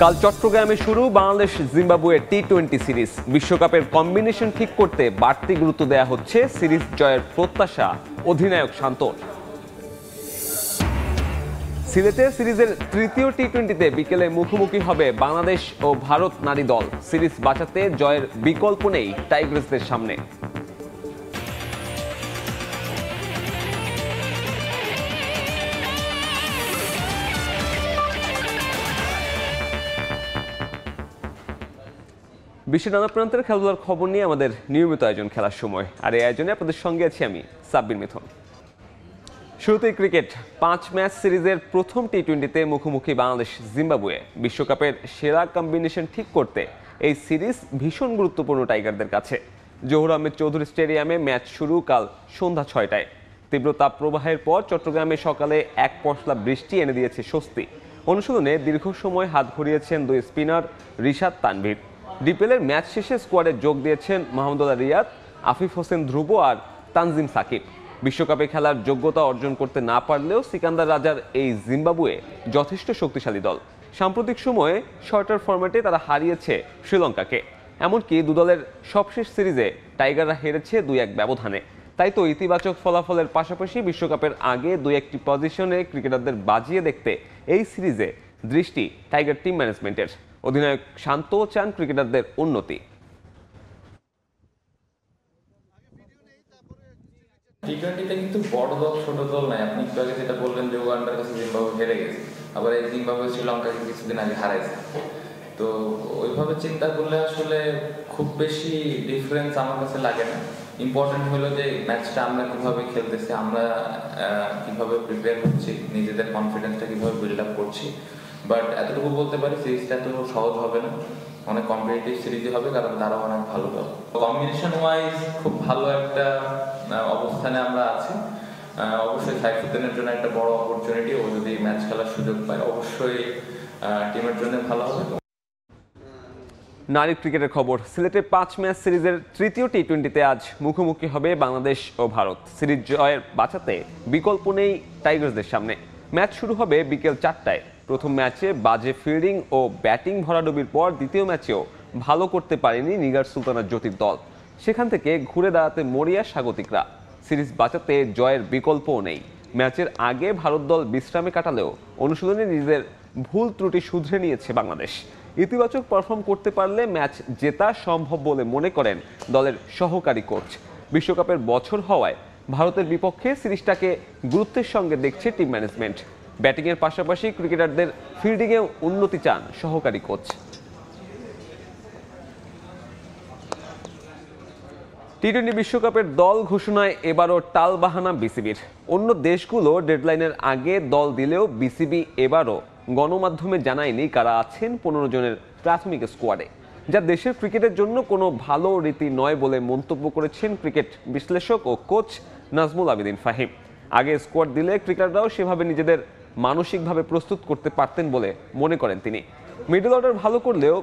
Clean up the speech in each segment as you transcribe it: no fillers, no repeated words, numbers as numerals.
কাল চট্টগ্রামে শুরু বাংলাদেশ জিম্বাবুয়ে টি-20 সিরিজ। বিশ্বকাপের কম্বিনেশন ঠিক করতে বাড়তি গুরুত্ব দেয়া হচ্ছে সিরিজ জয়ের প্রত্যাশা অধিনায়ক শান্তর। সিলেটে সিরিজের তৃতীয় টি-20তে বিকেলে মুখোমুখি হবে বাংলাদেশ ও ভারত নারী দল। সিরিজ বাঁচাতে জয়ের বিকল্প নেই টাইগ্রেসদের সামনে। বিশ্বের নানা প্রান্তের খেলাধুলার খবর নিয়ে আমাদের নিয়মিত আয়োজন খেলার সময়, আর এই আয়োজনে আপনাদের সঙ্গে আছি আমি সাব্বির মিথুন। শুরুতেই ক্রিকেট। 5 ম্যাচ সিরিজের প্রথম টি-20তে মুখোমুখি বাংলাদেশ জিম্বাবুয়ে। বিশ্বকাপের সেরা কম্বিনেশন ঠিক করতে এই সিরিজ ভীষণ গুরুত্বপূর্ণ টাইগারদের কাছে। জহুর আহমেদ চৌধুরী স্টেডিয়ামে ম্যাচ শুরু কাল সন্ধ্যা 6টায়। তীব্র তাপ প্রবাহের পর চট্টগ্রামে সকালে এক পশলা বৃষ্টি এনে দিয়েছে স্বস্তি। অনুশীলনে দীর্ঘ সময় হাত ঘুরিয়েছেন দুই স্পিনার রিশাদ তানভীর। ডিপিএলের ম্যাচ শেষে স্কোয়াডে যোগ দিয়েছেন মাহমুদুল্লাহ রিয়াদ, আফিফ হোসেন ধ্রুব আর তানজিম সাকিব। বিশ্বকাপে খেলার যোগ্যতা অর্জন করতে না পারলেও সিকান্দার রাজার এই জিম্বাবুয়ে যথেষ্ট শক্তিশালী দল। সাম্প্রতিক সময়ে শর্টার ফরম্যাটে তারা হারিয়েছে শ্রীলঙ্কাকে। এমনকি দুদলের সবশেষ সিরিজে টাইগাররা হেরেছে 2-1 ব্যবধানে। তাই তো ইতিবাচক ফলাফলের পাশাপাশি বিশ্বকাপের আগে 2-1টি পজিশনে ক্রিকেটারদের বাজিয়ে দেখতে এই সিরিজে দৃষ্টি টাইগার টিম ম্যানেজমেন্টের। অধিনায়ক শান্ত চান ক্রিকেটারদের উন্নতি। টি-20তে কিন্তু বড় দল ছোট দল নাই। আপনি একটু আগে যেটা বললেন যে উগান্ডার কাছে জিম্বাবুয়ে হেরে গেছে, আবার এই জিম্বাবুয়ে শ্রীলঙ্কাকে কিছুদিন আগে হারাইছে। তো ওইভাবে চিন্তা করলে আসলে খুব বেশি ডিফারেন্স আমার কাছে লাগে না। ইম্পর্টেন্ট হলো যে ম্যাচটা আমরা কিভাবে খেলতেছি, আমরা কিভাবে প্রিপেয়ার হচ্ছি, নিজেদের কনফিডেন্সটা কিভাবে বিল্ড আপ করছি। বাট এতটুকু বলতে পারি সিরিজটা এত সহজ হবে না, অনেক কম্পিটিটিভ সিরিজই হবে, কারণ তারাও অনেক ভালো দল। কম্বিনেশন ওয়াইজ খুব ভালো একটা অবস্থানে আমরা আছি। অবশ্যই সাইফুদ্দিনের জন্য একটা বড় অপরচুনিটি, ও যদি ম্যাচ খেলার সুযোগ পায় অবশ্যই টিমের জন্য ভালো হবে। নারী ক্রিকেটের খবর। সিলেটের 5 ম্যাচ সিরিজের তৃতীয় টি-20তে আজ মুখোমুখি হবে বাংলাদেশ ও ভারত। সিরিজ জয়ের বাঁচাতে বিকল্প নেই টাইগার্সদের সামনে। ম্যাচ শুরু হবে বিকেল 4টায়। প্রথম ম্যাচে বাজে ফিল্ডিং ও ব্যাটিং ভরাডুবির পর দ্বিতীয় ম্যাচেও ভালো করতে পারেনি নিগার সুলতানা জ্যোতির দল। সেখান থেকে ঘুরে দাঁড়াতে মরিয়া স্বাগতিকরা। সিরিজ বাঁচাতে জয়ের বিকল্পও নেই। ম্যাচের আগে ভারত দল বিশ্রামে কাটালেও অনুশীলনে নিজেদের ভুল ত্রুটি শুধরে নিয়েছে বাংলাদেশ। ইতিবাচক পারফর্ম করতে পারলে ম্যাচ জেতা সম্ভব বলে মনে করেন দলের সহকারী কোচ। বিশ্বকাপের বছর হওয়ায় ভারতের বিপক্ষে সিরিজটাকে গুরুত্বের সঙ্গে দেখছে টিম ম্যানেজমেন্ট। ব্যাটিংয়ের পাশাপাশি ক্রিকেটারদের ফিল্ডিংয়েও উন্নতি চান সহকারী কোচ। টি-20 বিশ্বকাপের দল ঘোষণায় এবারও টালবাহানা বিসিবির। অন্য দেশগুলো ডেডলাইনের আগে দল দিলেও বিসিবি এবারও গণমাধ্যমে জানায়নি কারা আছেন 15 জনের প্রাথমিক স্কোয়াডে, যা দেশের ক্রিকেটের জন্য কোনো ভালো রীতি নয় বলে মন্তব্য করেছেন ক্রিকেট বিশ্লেষক ও কোচ নাজমুল আবেদিন ফাহিম। আগে স্কোয়াড দিলে ক্রিকেটাররাও সেভাবে নিজেদের মানসিকভাবে প্রস্তুত করতে পারতেন বলে মনে করেন তিনি। মিডল অর্ডার ভালো করলেও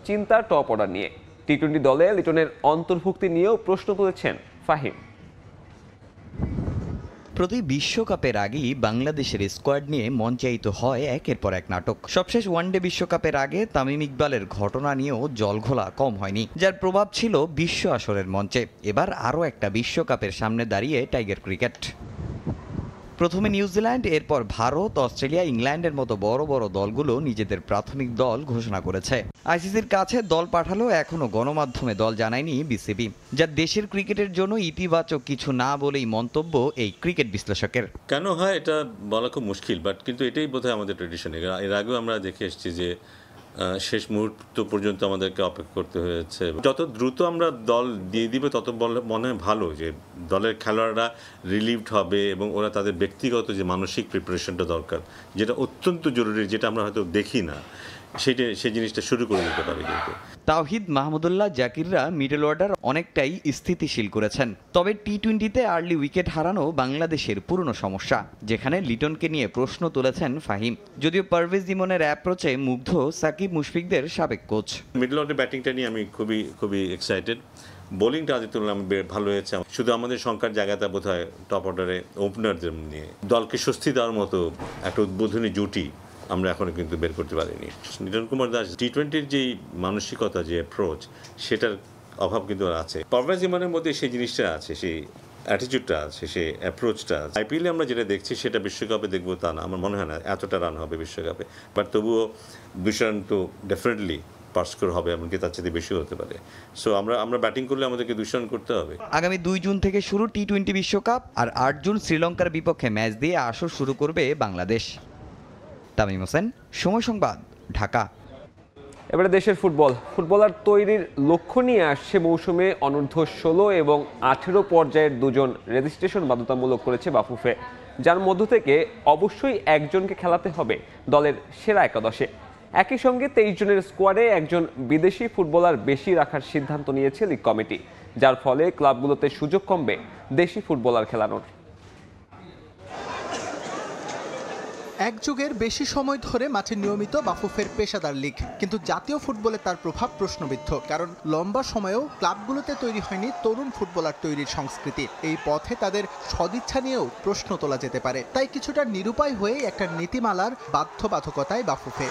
চিন্তা টপ অর্ডার নিয়ে। টি-20 দলে লিটনের অন্তর্ভুক্তি নিয়েও প্রশ্ন তুলেছেন ফাহিম। প্রতি বিশ্বকাপের আগেই বাংলাদেশের স্কোয়াড নিয়ে মঞ্চায়িত হয় একের পর এক নাটক। সবশেষ ওয়ানডে বিশ্বকাপের আগে তামিম ইকবালের ঘটনা নিয়েও জলঘোলা কম হয়নি, যার প্রভাব ছিল বিশ্ব আসরের মঞ্চে। এবার আরও একটা বিশ্বকাপের সামনে দাঁড়িয়ে টাইগার ক্রিকেট। প্রথমে নিউজিল্যান্ড, এরপর ভারত, অস্ট্রেলিয়া, ইংল্যান্ডের মতো বড় বড় দলগুলো নিজেদের প্রাথমিক দল ঘোষণা করেছে। আইসিসির কাছে দল পাঠালেও এখনও গণমাধ্যমে দল জানায়নি বিসিবি, যা দেশের ক্রিকেটের জন্য ইতিবাচক কিছু না বলেই মন্তব্য এই ক্রিকেট বিশ্লেষকের। কেন হয় এটা বলা খুব মুশকিল, বাট কিন্তু এটাই বোধহয় আমাদের ট্রেডিশন। এর আগেও আমরা দেখে এসেছি যে শেষ মুহূর্ত পর্যন্ত আমাদেরকে অপেক্ষা করতে হয়েছে। যত দ্রুত আমরা দল দিয়ে দিবে তত মনে হয় ভালো, যে দলের খেলোয়াড়রা রিলিভড হবে এবং ওরা তাদের ব্যক্তিগত যে মানসিক প্রিপারেশনটা দরকার, যেটা অত্যন্ত জরুরি, যেটা আমরা হয়তো দেখি না, সেই জিনিসটা শুরু করে দিতে পারে। কিন্তু তাওহিদ, মাহমুদুল্লাহ, জাকিররা মিডল অর্ডার অনেকটাই স্থিতিশীল করেছেন। তবে টি-20তে আর্লি উইকেট হারানো বাংলাদেশের পুরনো সমস্যা, যেখানে লিটনকে নিয়ে প্রশ্ন তুলেছেন ফাহিম। যদিও পারভেজ ইমনের অ্যাপ্রোচে মুগ্ধ সাকিব মুশফিকদের সাবেক কোচ। মিডল অর্ডার ব্যাটিংটা নিয়ে আমি খুবই এক্সাইটেড। বোলিংটা আজ তুলনায় ভালো হয়েছে। শুধু আমাদের সংখ্যার জায়গাটা বোধ হয় টপ অর্ডারে ওপেনারদের নিয়ে দলকে স্বস্তি দেওয়ার মতো একটা উদ্বোধনী জুটি আমরা এখনো কিন্তু বের করতে পারিনি। লিটন কুমার দাস টি-20-র যেই মানসিকতা, যে অ্যাপ্রোচ, সেটার অভাব কিন্তু আছে। পারভেজ ইমরানের মধ্যে সেই জিনিসটা আছে, সেই অ্যাটিটিউডটা আছে, সেই অ্যাপ্রোচটা আছে। আইপিএলে আমরা যেটা দেখছি সেটা বিশ্বকাপে দেখবো তা না, আমার মনে হয় না এতটা রান হবে বিশ্বকাপে। বাট তবুও 200 রান তো ডেফিনেটলি পার্সকোর হবে, এমনকি তার চেয়ে বেশি হতে পারে। সো আমরা ব্যাটিং করলে আমাদেরকে 200 রান করতে হবে। আগামী 2 জুন থেকে শুরু টি-20 বিশ্বকাপ, আর 8 জুন শ্রীলঙ্কার বিপক্ষে ম্যাচ দিয়ে আসর শুরু করবে বাংলাদেশ। তামিম হোসেন, সময় সংবাদ, ঢাকা। এবারে দেশের ফুটবলার তৈরির লক্ষ্য নিয়ে আসছে মৌসুমে অনূর্ধ্ব-16 এবং 18 পর্যায়ের 2 জন রেজিস্ট্রেশন বাধ্যতামূলক করেছে বাফুফে, যার মধ্য থেকে অবশ্যই একজনকে খেলাতে হবে দলের সেরা একাদশে। একই সঙ্গে 23 জনের স্কোয়াডে একজন বিদেশি ফুটবলার বেশি রাখার সিদ্ধান্ত নিয়েছে লীগ কমিটি, যার ফলে ক্লাবগুলোতে সুযোগ কমবে দেশি ফুটবলার খেলানোর। এক যুগের বেশি সময় ধরে মাঠে নিয়মিত বাফুফের পেশাদার লীগ, কিন্তু জাতীয় ফুটবলে তার প্রভাব প্রশ্নবিদ্ধ, কারণ লম্বা সময়েও ক্লাবগুলোতে তৈরি হয়নি তরুণ ফুটবলার তৈরির সংস্কৃতি। এই পথে তাদের সদিচ্ছা নিয়েও প্রশ্ন তোলা যেতে পারে। তাই কিছুটা নিরুপায় হয়ে একটা নীতিমালার বাধ্যবাধকতায় বাফুফে।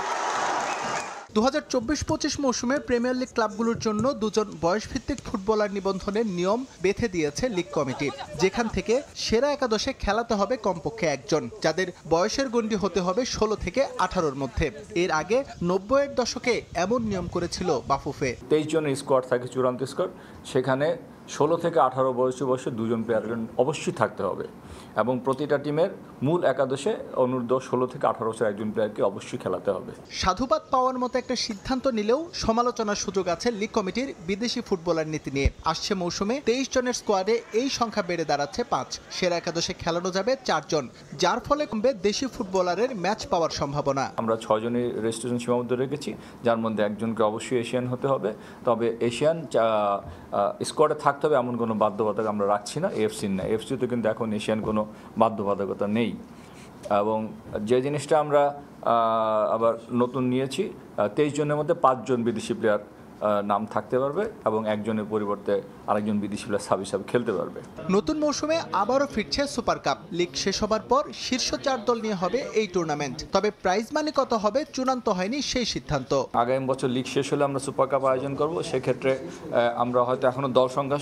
2024-25 মৌসুমে প্রিমিয়ার লিগ ক্লাবগুলোর জন্য 2 জন বয়সভিত্তিক ফুটবলার নিবন্ধনের নিয়ম বেঁধে দিয়েছে লীগ কমিটি, যেখান থেকে সেরা একাদশে খেলাতে হবে কমপক্ষে একজন, যাদের বয়সের গণ্ডি হতে হবে 16 থেকে 18-র মধ্যে। এর আগে 90-এর দশকে এমন নিয়ম করেছিল বাফুফে। 23 জনের স্কোয়াড থাকে, চূড়ান্ত স্কোয়াড, সেখানে 16 থেকে 18 বয়সে 2 জন প্লেয়ার অবশ্যই থাকতে হবে, এবং প্রতিটা টিমের মূল একাদশে অনূর্ধ্ব 16 থেকে 18 বছর একজন প্লেয়ারকে অবশ্যই খেলাতে হবে। সাধুবাদ পাওয়ার মতো একটা সিদ্ধান্ত নিলেও সমালোচনার সুযোগ আছে লীগ কমিটির বিদেশি ফুটবলার নীতি নিয়ে। আসছে মৌসুমে 23 জনের স্কোয়াডে এই সংখ্যা বেড়ে দাঁড়াচ্ছে 5, সেরা একাদশে খেলানো যাবে 4 জন, যার ফলে কমবে দেশি ফুটবলারের ম্যাচ পাওয়ার সম্ভাবনা। আমরা 6 জনের রেজিস্ট্রেশন সীমাবদ্ধ রেখেছি, যার মধ্যে একজনকে অবশ্যই এশিয়ান হতে হবে। তবে এশিয়ান স্কোয়াডে থাকতে হবে এমন কোনো বাধ্যবাধকতা আমরা রাখছি না, এএফসির না। এএফসিতে কিন্তু এখন এশিয়ান কোনো বাধ্যবাধকতা নেই। এবং যে জিনিসটা আমরা আবার নতুন নিয়েছি, 23 জনের মধ্যে 5 জন বিদেশি প্লেয়ার নাম থাকতে পারবে, এবং একজনের পরিবর্তে আরেকজন বিদেশি প্লেয়ার সাব হিসাবে খেলতে পারবে। নতুন মৌসুমে আবারও ফিরছে সুপার কাপ। লিগ শেষ হবার পর শীর্ষ 4 দল নিয়ে হবে এই টুর্নামেন্ট। তবে প্রাইজ মানি কত হবে চূড়ান্ত হয়নি সেই সিদ্ধান্ত। আগামী বছর লিগ শেষ হলে আমরা সুপার কাপ আয়োজন করব। সেক্ষেত্রে আমরা হয়তো এখনো দল সংখ্যা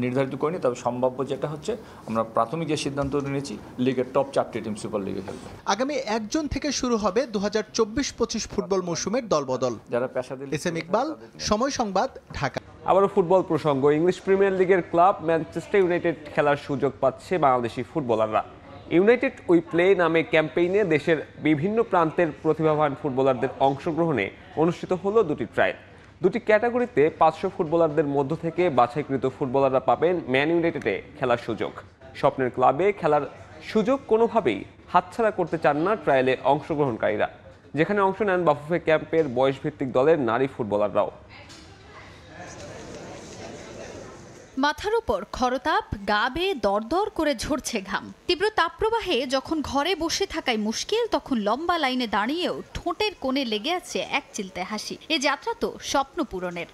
নির্ধারিত করিনি, তবে সম্ভাব্য যেটা হচ্ছে, আমরা প্রাথমিক যে সিদ্ধান্ত নিয়েছি, লিগের টপ 4টি টিম সুপার লিগে খেলবে। আগামী 1 জুন থেকে শুরু হবে 2024-25 ফুটবল মৌসুমের দলবদল। যারা পেশাদার। এসএম ইকবাল, সময় সংবাদ, ঢাকা। আবারও ফুটবল প্রসঙ্গ। ইংলিশ প্রিমিয়ার লিগের ক্লাব ম্যানচেস্টার ইউনাইটেড খেলার সুযোগ পাচ্ছে বাংলাদেশি ফুটবলাররা। ইউনাইটেড উই প্লে নামে ক্যাম্পেইনে দেশের বিভিন্ন প্রান্তের প্রতিভাবান ফুটবলারদের অংশগ্রহণে অনুষ্ঠিত হলো 2টি ট্রায়াল। 2টি ক্যাটাগরিতে 500 ফুটবলারদের মধ্য থেকে বাছাইকৃত ফুটবলাররা পাবেন ম্যান ইউনাইটেডে খেলার সুযোগ। স্বপ্নের ক্লাবে খেলার সুযোগ কোনোভাবেই হাতছাড়া করতে চান না ট্রায়ালে অংশগ্রহণকারীরা, যেখানে অংশ নেন বাফুফে ক্যাম্পের বয়সভিত্তিক দলের নারী ফুটবলাররাও। মাথার উপর খরতাপ, গা বেয়ে দরদর করে ঝরছে ঘাম। তীব্র তাপপ্রবাহে যখন ঘরে বসে থাকাই মুশকিল, তখন লম্বা লাইনে দাঁড়িয়েও ঠোঁটের কোণে লেগে আছে এক চিলতে হাসি। এ যাত্রা তো স্বপ্ন পূরণের।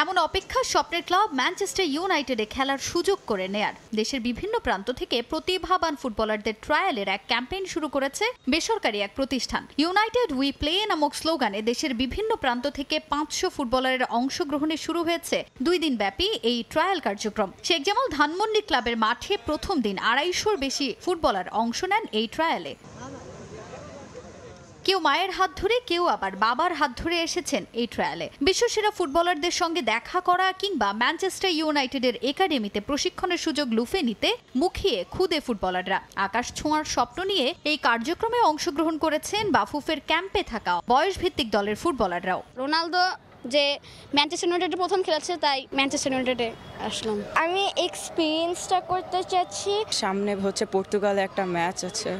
এমন অপেক্ষা স্বপ্নের ক্লাব ম্যানচেস্টার ইউনাইটেডে খেলার সুযোগ করে নেয়ার। দেশের বিভিন্ন প্রান্ত থেকে প্রতিভাবান ফুটবলারদের ট্রায়ালের এক ক্যাম্পেইন শুরু করেছে বেসরকারি এক প্রতিষ্ঠান। ইউনাইটেড উই প্লে নামক স্লোগানে দেশের বিভিন্ন প্রান্ত থেকে 500 ফুটবলারের অংশগ্রহণে শুরু হয়েছে 2 দিন ব্যাপী এই ট্রায়াল কার্যক্রম। শেখ জামাল ধানমন্ডি ক্লাবের মাঠে প্রথম দিন 250-র বেশি ফুটবলার অংশ নেন এই ট্রায়ালে। কেউ মায়ের হাত ধরে, কেউ আবার বাবার হাত ধরে এসেছেন এই ট্রায়ালে। বিশ্বসেরা ফুটবলারদের সঙ্গে দেখা করা কিংবা ম্যানচেস্টার ইউনাইটেডের একাডেমিতে প্রশিক্ষণের সুযোগ লুফে নিতে মুখিয়ে খুদে ফুটবলাররা। আকাশ ছোঁয়ার স্বপ্ন নিয়ে এই কার্যক্রমে অংশগ্রহণ করেছেন বাফুফের ক্যাম্পে থাকা বয়সভিত্তিক দলের ফুটবলাররাও। রোনালদো যে ম্যানচেস্টার ইউনাইটেডে প্রথম খেলেছে, তাই ম্যানচেস্টার ইউনাইটেডে আসলাম। আমি এক্সপিরিয়েন্সটা করতে চাচ্ছি। সামনে হচ্ছে পর্তুগালে একটা ম্যাচ আছে,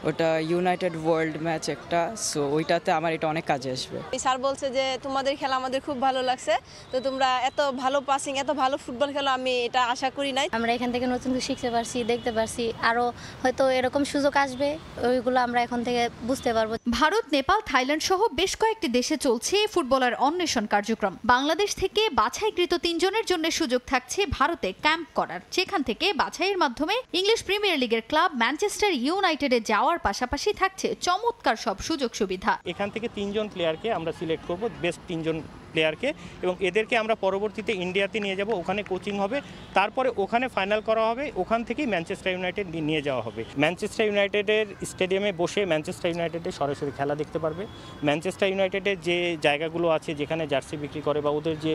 ওটা ইউনাইটেড ওয়ার্ল্ড ম্যাচ একটা, সো ওইটাতে আমার এটা অনেক কাজে আসবে। স্যার বলছে যে তোমাদের খেলা আমাদের খুব ভালো লাগছে, তো তোমরা এত ভালো পাসিং, এত ভালো ফুটবল খেলো, আমি এটা আশা করি নাই। আমরা এখান থেকে নতুন কিছু শিখতে পারছি, দেখতে পারছি, আরও হয়তো এরকম সুযোগ আসবে, ওইগুলো আমরা এখন থেকে বুঝতে পারবো। ভারত, নেপাল, থাইল্যান্ড সহ বেশ কয়েকটি দেশে চলছে ফুটবলার অন্বেষণ কার্যক্রম। বাংলাদেশ থেকে বাছাইকৃত 3 জনের জন্য সুযোগ থাকছে ভারতে ক্যাম্প করার। সেখান থেকে বাছাইয়ের মাধ্যমে ইংলিশ প্রিমিয়ার লিগের ক্লাব ম্যানচেস্টার ইউনাইটেডে যাওয়া যাওয়ার পাশাপাশি থাকছে চমৎকার সব সুযোগ সুবিধা। এখান থেকে 3 জন প্লেয়ারকে আমরা সিলেক্ট করব, বেস্ট 3 জন প্লেয়ারকে, এবং এদেরকে আমরা পরবর্তীতে ইন্ডিয়াতে নিয়ে যাব, ওখানে কোচিং হবে, তারপরে ওখানে ফাইনাল করা হবে, ওখান থেকেই ম্যানচেস্টার ইউনাইটেড নিয়ে যাওয়া হবে। ম্যানচেস্টার ইউনাইটেডের স্টেডিয়ামে বসে ম্যানচেস্টার ইউনাইটেডের সরাসরি খেলা দেখতে পারবে। ম্যানচেস্টার ইউনাইটেডের যে জায়গাগুলো আছে যেখানে জার্সি বিক্রি করে বা ওদের যে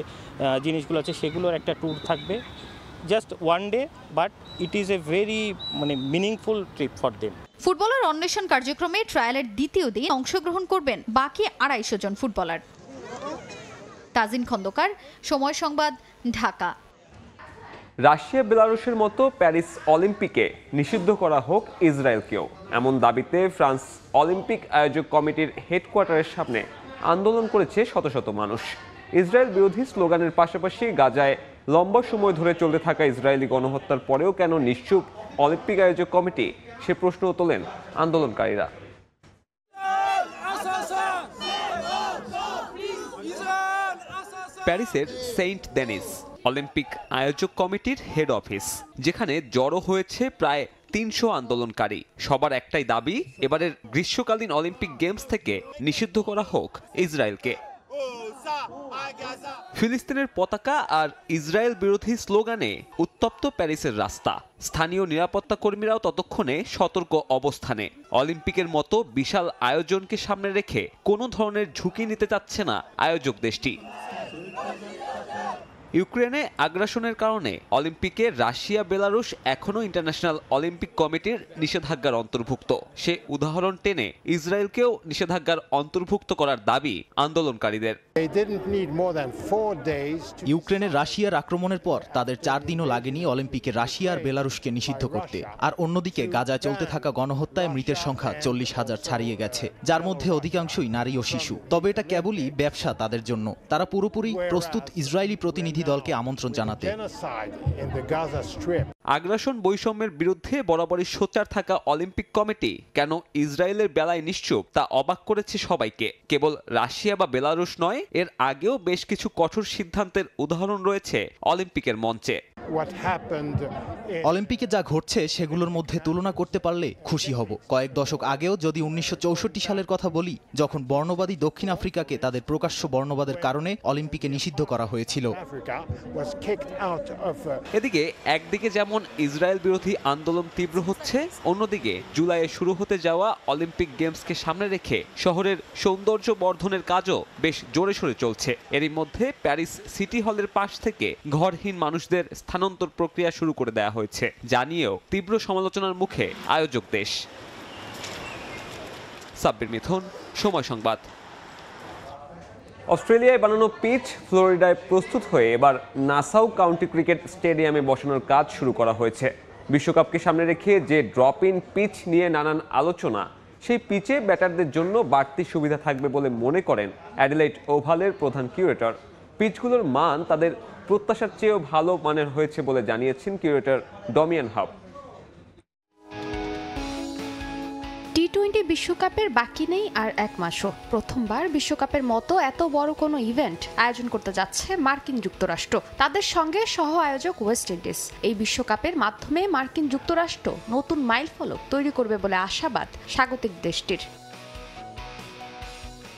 জিনিসগুলো আছে সেগুলোর একটা ট্যুর থাকবে। Just one day, but it is a very meaningful trip for them. Footballer অন্বেষণ কার্যক্রমে ট্রায়ালের দ্বিতীয় দিন অংশগ্রহণ করবেন বাকি 250 জন ফুটবলার। তাজিন খন্দকার, সময় সংবাদ, ঢাকা। রাশিয়া বেলারুশের মতো প্যারিস অলিম্পিকে নিষিদ্ধ করা হোক ইসরায়েলকেও, এমন দাবিতে ফ্রান্স অলিম্পিক আয়োজক কমিটির হেডকোয়ার্টারের সামনে আন্দোলন করেছে শত শত মানুষ। ইসরায়েল বিরোধী স্লোগানের পাশাপাশি গাজায় লম্বা সময় ধরে চলতে থাকা ইসরায়েলি গণহত্যার পরেও কেন নিশ্চুপ অলিম্পিক আয়োজক কমিটি, সে প্রশ্নও তোলেন আন্দোলনকারীরা। প্যারিসের সেন্ট ডেনিস অলিম্পিক আয়োজক কমিটির হেড অফিস, যেখানে জড়ো হয়েছে প্রায় 300 আন্দোলনকারী। সবার একটাই দাবি, এবারের গ্রীষ্মকালীন অলিম্পিক গেমস থেকে নিষিদ্ধ করা হোক ইসরায়েলকে। ফিলিস্তিনের পতাকা আর ইসরায়েল বিরোধী স্লোগানে উত্তপ্ত প্যারিসের রাস্তা। স্থানীয় নিরাপত্তা কর্মীরাও ততক্ষণে সতর্ক অবস্থানে। অলিম্পিকের মতো বিশাল আয়োজনকে সামনে রেখে কোনো ধরনের ঝুঁকি নিতে চাচ্ছে না আয়োজক দেশটি। ইউক্রেনে আগ্রাসনের কারণে অলিম্পিকে রাশিয়া বেলারুশ এখনও ইন্টারন্যাশনাল অলিম্পিক কমিটির নিষেধাজ্ঞার অন্তর্ভুক্ত। সে উদাহরণ টেনে ইসরায়েলকেও নিষেধাজ্ঞার অন্তর্ভুক্ত করার দাবি আন্দোলনকারীদের। ইউক্রেনের রাশিয়ার আক্রমণের পর তাদের 4 দিনও লাগেনি অলিম্পিকে রাশিয়া আর বেলারুশকে নিষিদ্ধ করতে। আর অন্যদিকে গাজায় চলতে থাকা গণহত্যায় মৃতের সংখ্যা 40,000 ছাড়িয়ে গেছে, যার মধ্যে অধিকাংশই নারী ও শিশু। তবে এটা কেবলই ব্যবসা তাদের জন্য। তারা পুরোপুরি প্রস্তুত ইসরায়েলি প্রতিনিধি দলকে আমন্ত্রণ জানাতে। আগ্রাসন বৈষম্যের বিরুদ্ধে বরাবরই সোচ্চার থাকা অলিম্পিক কমিটি কেন ইসরায়েলের বেলায় নিশ্চুপ, তা অবাক করেছে সবাইকে। কেবল রাশিয়া বা বেলারুশ নয়, এর আগেও বেশ কিছু কঠোর সিদ্ধান্তের উদাহরণ রয়েছে অলিম্পিকের মঞ্চে। অলিম্পিকে যা ঘটছে সেগুলোর মধ্যে তুলনা করতে পারলে খুশি হব। কয়েক দশক আগেও যদি 1964 সালের কথা বলি, যখন বর্ণবাদী দক্ষিণ আফ্রিকাকে তাদের প্রকাশ্য বর্ণবাদের কারণে অলিম্পিকে নিষিদ্ধ করা হয়েছিল। এদিকে একদিকে যেমন ইসরায়েল বিরোধী আন্দোলন তীব্র হচ্ছে, অন্যদিকে জুলাইয়ে শুরু হতে যাওয়া অলিম্পিক গেমসকে সামনে রেখে শহরের সৌন্দর্য বর্ধনের কাজও বেশ জোরে সোরে চলছে। এরই মধ্যে প্যারিস সিটি হলের পাশ থেকে ঘরহীন মানুষদের স্থানান্তর প্রক্রিয়া শুরু করে দেওয়া হয়েছে, জানিয়েও তীব্র সমালোচনার মুখে আয়োজক দেশ। সাব্বির মিথুন, সময় সংবাদ। অস্ট্রেলিয়ায় বানানো পিচ ফ্লোরিডায় প্রস্তুত হয়ে এবার নাসাউ কাউন্টি ক্রিকেট স্টেডিয়ামে বসানোর কাজ শুরু করা হয়েছে। বিশ্বকাপকে সামনে রেখে যে ড্রপ ইন পিচ নিয়ে নানান আলোচনা, সেই পিচে ব্যাটারদের জন্য বাড়তি সুবিধা থাকবে বলে মনে করেন অ্যাডিলেইড ওভালের প্রধান কিউরেটর। পিচগুলোর মান তাদের প্রত্যাশার চেয়েও ভালো মানের হয়েছে বলে জানিয়েছেন কিউরেটর ডমিয়ান হাব। টি-20 বিশ্বকাপের বাকি নেই আর 1 মাসও। প্রথমবার বিশ্বকাপের মতো এত বড় কোনো ইভেন্ট আয়োজন করতে যাচ্ছে মার্কিন যুক্তরাষ্ট্র, তাদের সঙ্গে সহ আয়োজক ওয়েস্ট ইন্ডিজ। এই বিশ্বকাপের মাধ্যমে মার্কিন যুক্তরাষ্ট্র নতুন মাইলফলক তৈরি করবে বলে আশাবাদ স্বাগতিক দেশটির।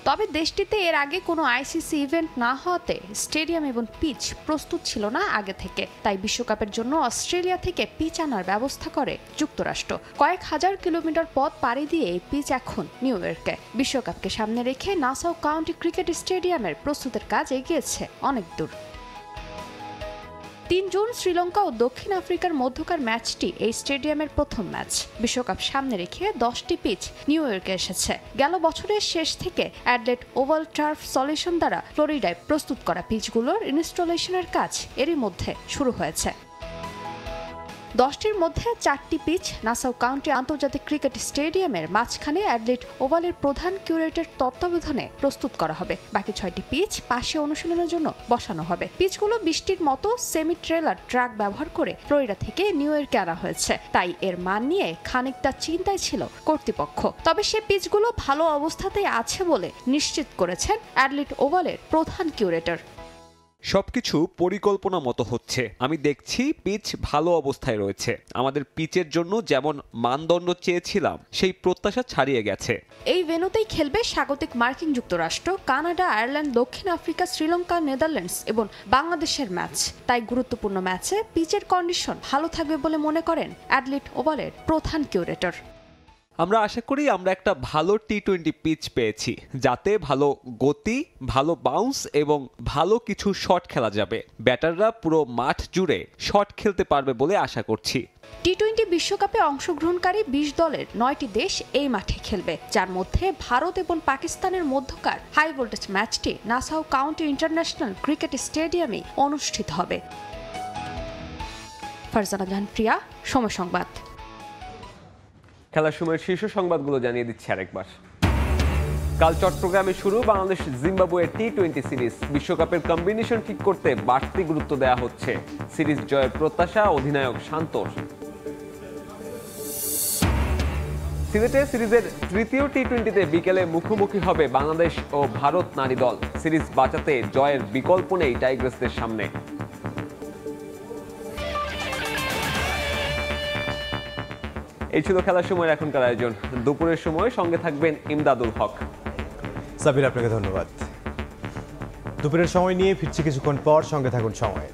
তবে দেশটিতে এর আগে কোনো আইসিসি ইভেন্ট না হওয়াতে স্টেডিয়াম এবং পিচ প্রস্তুত ছিল না আগে থেকে। তাই বিশ্বকাপের জন্য অস্ট্রেলিয়া থেকে পিচ আনার ব্যবস্থা করে যুক্তরাষ্ট্র। কয়েক হাজার কিলোমিটার পথ পাড়ি দিয়ে এই পিচ এখন নিউ ইয়র্কে। বিশ্বকাপকে সামনে রেখে নাসাউ কাউন্টি ক্রিকেট স্টেডিয়ামের প্রস্তুতের কাজ এগিয়েছে অনেক দূর। 3 জুন শ্রীলঙ্কা ও দক্ষিণ আফ্রিকার মধ্যকার ম্যাচটি এই স্টেডিয়ামের প্রথম ম্যাচ। বিশ্বকাপ সামনে রেখে 10টি পিচ নিউ ইয়র্কে এসেছে। গেল বছরের শেষ থেকে অ্যাডলেট ওভাল টার্ফ সলিউশন দ্বারা ফ্লোরিডায় প্রস্তুত করা পিচগুলোর ইনস্টলেশনের কাজ এরই মধ্যে শুরু হয়েছে। 10টির মধ্যে 4টি পিচ নাসাউ কাউন্টি আন্তর্জাতিক ক্রিকেট স্টেডিয়ামের মাঝখানে অ্যাডলেট ওভালের প্রধান কিউরেটর তত্ত্বাবধানে প্রস্তুত করা হবে। বাকি 6টি পিচ পাশে অনুশীলনের জন্য বসানো হবে। পিচগুলো 20টির মতো সেমি ট্রেলার ট্রাক ব্যবহার করে ফ্লোরিডা থেকে নিউ ইয়র্কে আনা হয়েছে, তাই এর মান নিয়ে খানিকটা চিন্তায় ছিল কর্তৃপক্ষ। তবে সে পিচগুলো ভালো অবস্থাতেই আছে বলে নিশ্চিত করেছেন অ্যাডলেট ওভালের প্রধান কিউরেটর। সবকিছু পরিকল্পনা মতো হচ্ছে। আমি দেখছি পিচ ভালো অবস্থায় রয়েছে। আমাদের পিচের জন্য যেমন মানদণ্ড চেয়েছিলাম সেই প্রত্যাশা ছাড়িয়ে গেছে। এই ভেন্যুতেই খেলবে স্বাগতিক মার্কিন যুক্তরাষ্ট্র, কানাডা, আয়ারল্যান্ড, দক্ষিণ আফ্রিকা, শ্রীলঙ্কা, নেদারল্যান্ডস এবং বাংলাদেশের ম্যাচ। তাই গুরুত্বপূর্ণ ম্যাচে পিচের কন্ডিশন ভালো থাকবে বলে মনে করেন অ্যাডলেট ওভালের প্রধান কিউরেটর। আমরা আশা করি আমরা একটা ভালো টি-20 পিচ পেয়েছি, যাতে ভালো গতি, ভালো বাউন্স এবং ভালো কিছু শট খেলা যাবে। ব্যাটাররা পুরো মাঠ জুড়ে শট খেলতে পারবে বলে আশা করছি। টি-20 বিশ্বকাপে অংশগ্রহণকারী 20 দলের 9টি দেশ এই মাঠে খেলবে, যার মধ্যে ভারত এবং পাকিস্তানের মধ্যকার হাই ভোল্টেজ ম্যাচটি নাসাউ কাউন্টি ইন্টারন্যাশনাল ক্রিকেট স্টেডিয়ামে অনুষ্ঠিত হবে। ফারজানা জাহান প্রিয়া, সময় সংবাদ। খেলার সময়ের শীর্ষ সংবাদগুলো জানিয়ে দিচ্ছি আরেকবার। কাল চট্টগ্রামে শুরু বাংলাদেশ জিম্বাবুয়ে টি-20 সিরিজ। বিশ্বকাপের কম্বিনেশন ঠিক করতে বাড়তি গুরুত্ব দেওয়া হচ্ছে। সিরিজ জয়ের প্রত্যাশা অধিনায়ক শান্তর। সিলেটে সিরিজের তৃতীয় টি-20তে বিকেলে মুখোমুখি হবে বাংলাদেশ ও ভারত নারী দল। সিরিজ বাঁচাতে জয়ের বিকল্প নেই টাইগার্সদের সামনে। এই ছিল খেলার সময়ের এখনকার আয়োজন। দুপুরের সময় সঙ্গে থাকবেন ইমদাদুল হক। সাবির, আপনাকে ধন্যবাদ। দুপুরের সময় নিয়ে ফিরছি কিছুক্ষণ পর, সঙ্গে থাকুন সময়।